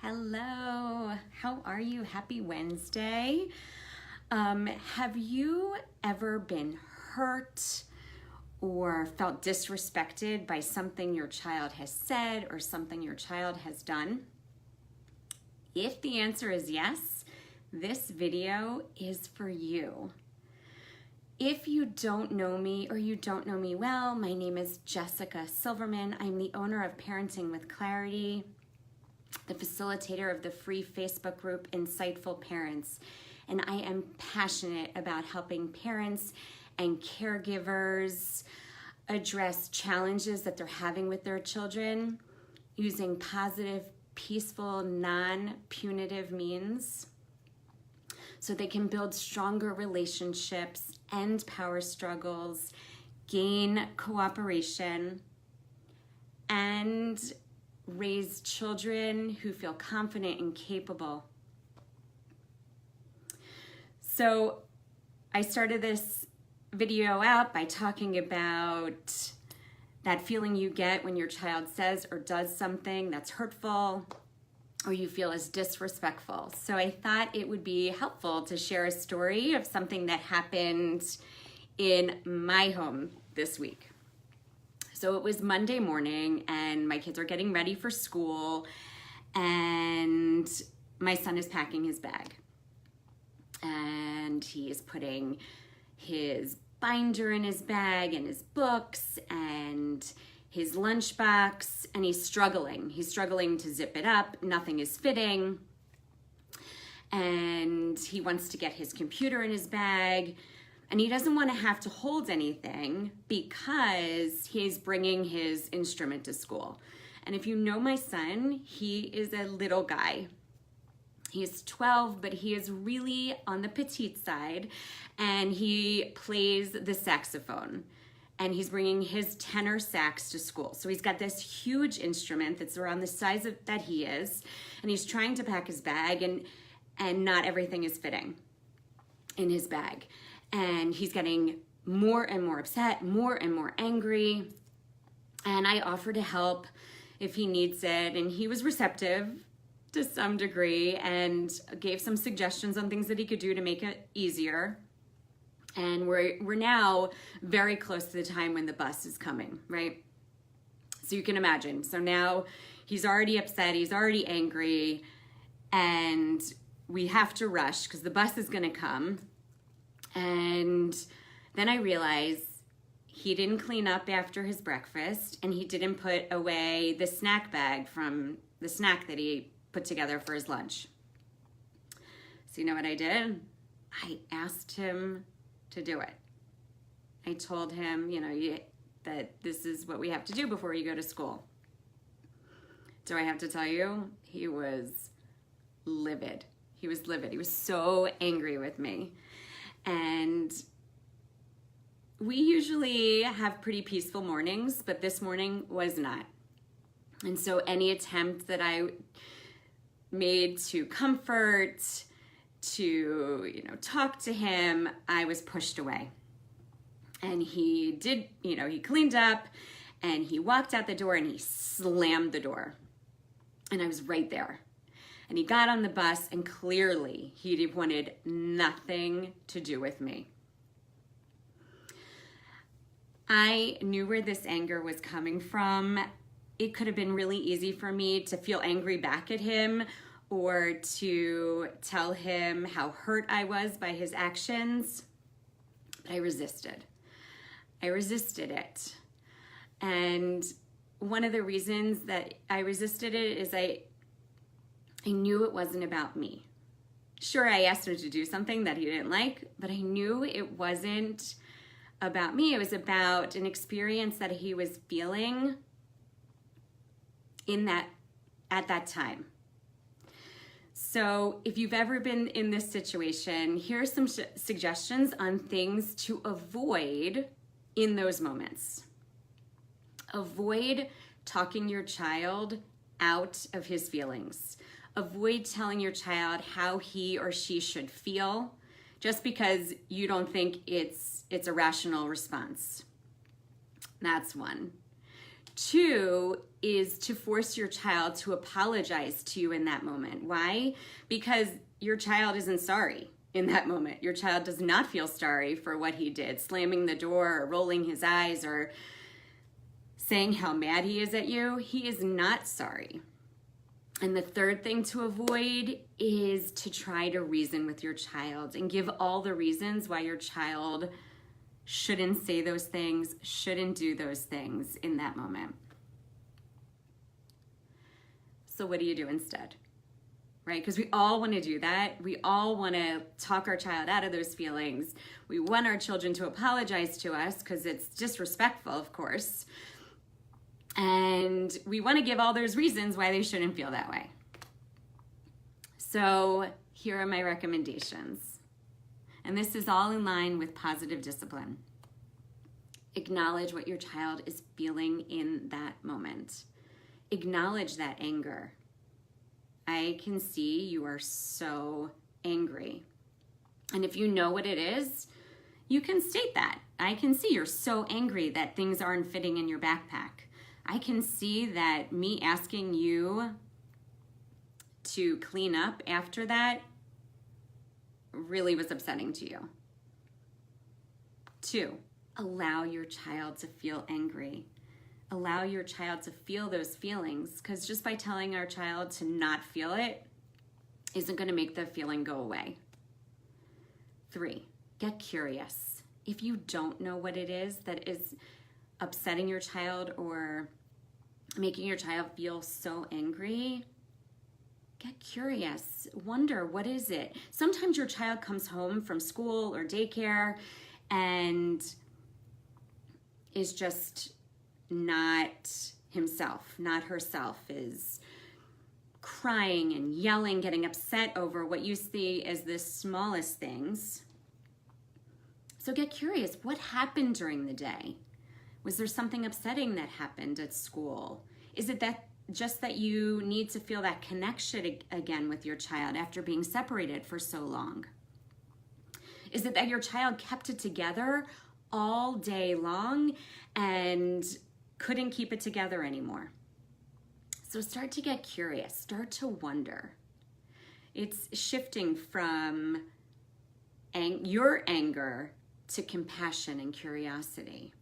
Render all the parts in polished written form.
Hello, how are you? Happy Wednesday. Have you ever been hurt or felt disrespected by something your child has said or something your child has done? If the answer is yes, this video is for you. If you don't know me or you don't know me well, my name is Jessica Silverman. I'm the owner of Parenting with Clarity, the facilitator of the free Facebook group Insightful Parents, and I am passionate about helping parents and caregivers address challenges that they're having with their children using positive, peaceful, non-punitive means so they can build stronger relationships, end power struggles, gain cooperation, and raise children who feel confident and capable. So I started this video out by talking about that feeling you get when your child says or does something that's hurtful or you feel is disrespectful. So I thought it would be helpful to share a story of something that happened in my home this week. So it was Monday morning and my kids are getting ready for school and my son is packing his bag. And he is putting his binder in his bag and his books and his lunchbox, and he's struggling. He's struggling to zip it up. Nothing is fitting. And he wants to get his computer in his bag. And he doesn't want to have to hold anything because he's bringing his instrument to school. And if you know my son, he is a little guy. He's 12, but he is really on the petite side, and he plays the saxophone. And he's bringing his tenor sax to school. So he's got this huge instrument that's around the size of that he is, and he's trying to pack his bag, and not everything is fitting in his bag. And he's getting more and more upset, more and more angry. And I offer to help if he needs it. And he was receptive to some degree and gave some suggestions on things that he could do to make it easier. And we're now very close to the time when the bus is coming, right? So you can imagine. So now he's already upset, he's already angry, and we have to rush because the bus is gonna come. And then I realized he didn't clean up after his breakfast and he didn't put away the snack bag from the snack that he put together for his lunch. So you know what I did? I asked him to do it. I told him, that this is what we have to do before you go to school. Do I have to tell you? He was livid. He was livid. He was so angry with me. And we usually have pretty peaceful mornings, but this morning was not. And so any attempt that I made to comfort, to, talk to him, I was pushed away. And he did, he cleaned up and he walked out the door and he slammed the door. And I was right there. And he got on the bus and clearly he wanted nothing to do with me. I knew where this anger was coming from. It could have been really easy for me to feel angry back at him or to tell him how hurt I was by his actions. But I resisted. I resisted it. And one of the reasons that I resisted it is I knew it wasn't about me. Sure, I asked him to do something that he didn't like, but I knew it wasn't about me. It was about an experience that he was feeling at that time. So if you've ever been in this situation, here are some suggestions on things to avoid in those moments. Avoid talking your child out of his feelings. Avoid telling your child how he or she should feel just because you don't think it's a rational response. That's one. 2 is to force your child to apologize to you in that moment. Why? Because your child isn't sorry in that moment. Your child does not feel sorry for what he did, slamming the door or rolling his eyes or saying how mad he is at you. He is not sorry. And the third thing to avoid is to try to reason with your child and give all the reasons why your child shouldn't say those things, shouldn't do those things in that moment. So what do you do instead? Right? Because we all want to do that. We all want to talk our child out of those feelings. We want our children to apologize to us because it's disrespectful, of course. And we want to give all those reasons why they shouldn't feel that way. So here are my recommendations. And this is all in line with positive discipline. Acknowledge what your child is feeling in that moment. Acknowledge that anger. I can see you are so angry. And if you know what it is, you can state that. I can see you're so angry that things aren't fitting in your backpack. I can see that me asking you to clean up after that really was upsetting to you. 2, allow your child to feel angry. Allow your child to feel those feelings, because just by telling our child to not feel it isn't going to make the feeling go away. 3, get curious. If you don't know what it is that is upsetting your child or making your child feel so angry, get curious. Wonder, what is it? Sometimes your child comes home from school or daycare and is just not himself, not herself, is crying and yelling, getting upset over what you see as the smallest things. So get curious. What happened during the day? Was there something upsetting that happened at school? Is it that just that you need to feel that connection again with your child after being separated for so long? Is it that your child kept it together all day long and couldn't keep it together anymore? So start to get curious, start to wonder. It's shifting from your anger to compassion and curiosity.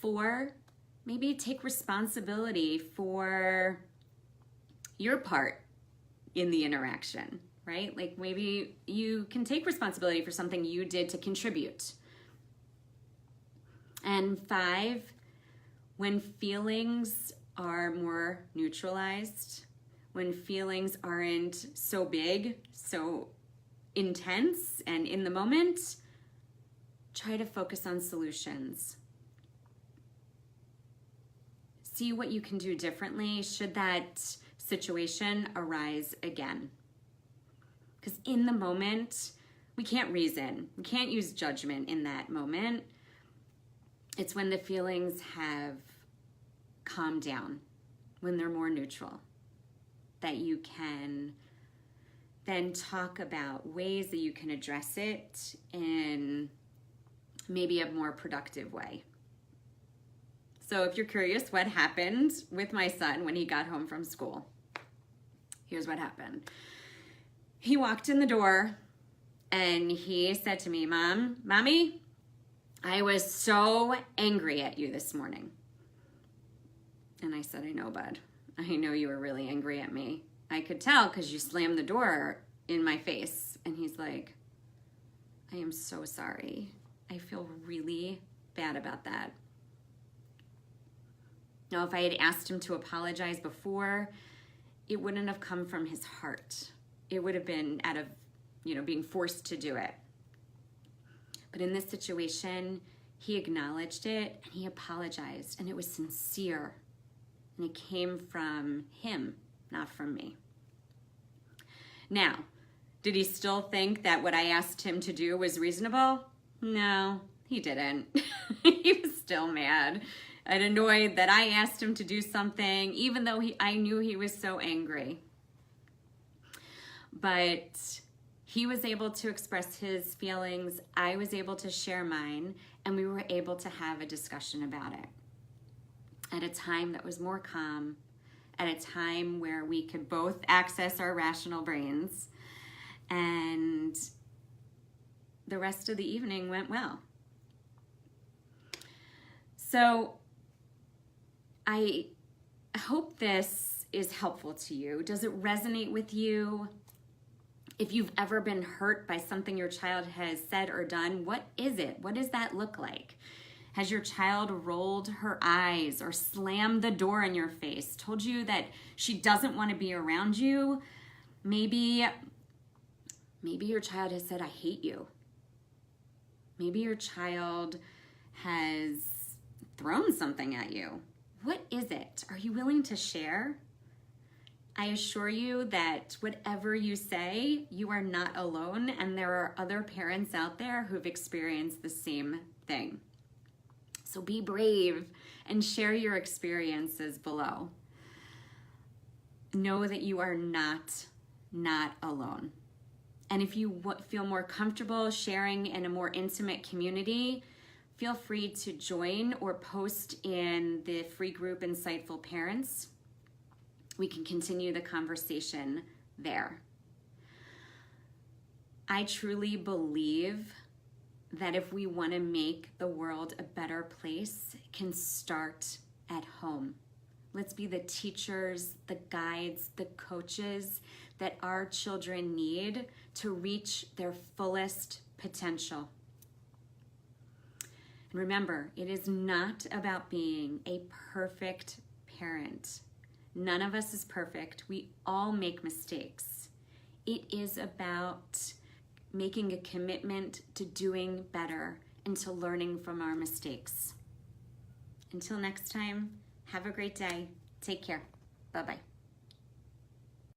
4, maybe take responsibility for your part in the interaction, right? Like maybe you can take responsibility for something you did to contribute. And 5, when feelings are more neutralized, when feelings aren't so big, so intense and in the moment, try to focus on solutions. See what you can do differently should that situation arise again. Because in the moment, we can't reason. We can't use judgment in that moment. It's when the feelings have calmed down, when they're more neutral, that you can then talk about ways that you can address it in maybe a more productive way. So if you're curious what happened with my son when he got home from school, here's what happened. He walked in the door and he said to me, Mommy, I was so angry at you this morning. And I said, I know, bud. I know you were really angry at me. I could tell because you slammed the door in my face. And he's like, I am so sorry. I feel really bad about that. Now, if I had asked him to apologize before, it wouldn't have come from his heart. It would have been out of, being forced to do it. But in this situation, he acknowledged it and he apologized, and it was sincere. And it came from him, not from me. Now, did he still think that what I asked him to do was reasonable? No, he didn't. He was still mad and annoyed that I asked him to do something, even though I knew he was so angry. But he was able to express his feelings, I was able to share mine, and we were able to have a discussion about it. at a time that was more calm, at a time where we could both access our rational brains, and the rest of the evening went well. So I hope this is helpful to you. Does it resonate with you? If you've ever been hurt by something your child has said or done, what is it? What does that look like? Has your child rolled her eyes or slammed the door in your face, told you that she doesn't want to be around you? Maybe your child has said, I hate you. Maybe your child has thrown something at you. What is it? Are you willing to share? I assure you that whatever you say, you are not alone, and there are other parents out there who've experienced the same thing. So be brave and share your experiences below. Know that you are not alone. And if you feel more comfortable sharing in a more intimate community, feel free to join or post in the free group Insightful Parents. We can continue the conversation there. I truly believe that if we want to make the world a better place, it can start at home. Let's be the teachers, the guides, the coaches that our children need to reach their fullest potential. And remember, it is not about being a perfect parent. None of us is perfect. We all make mistakes. It is about making a commitment to doing better and to learning from our mistakes. Until next time, have a great day. Take care. Bye-bye.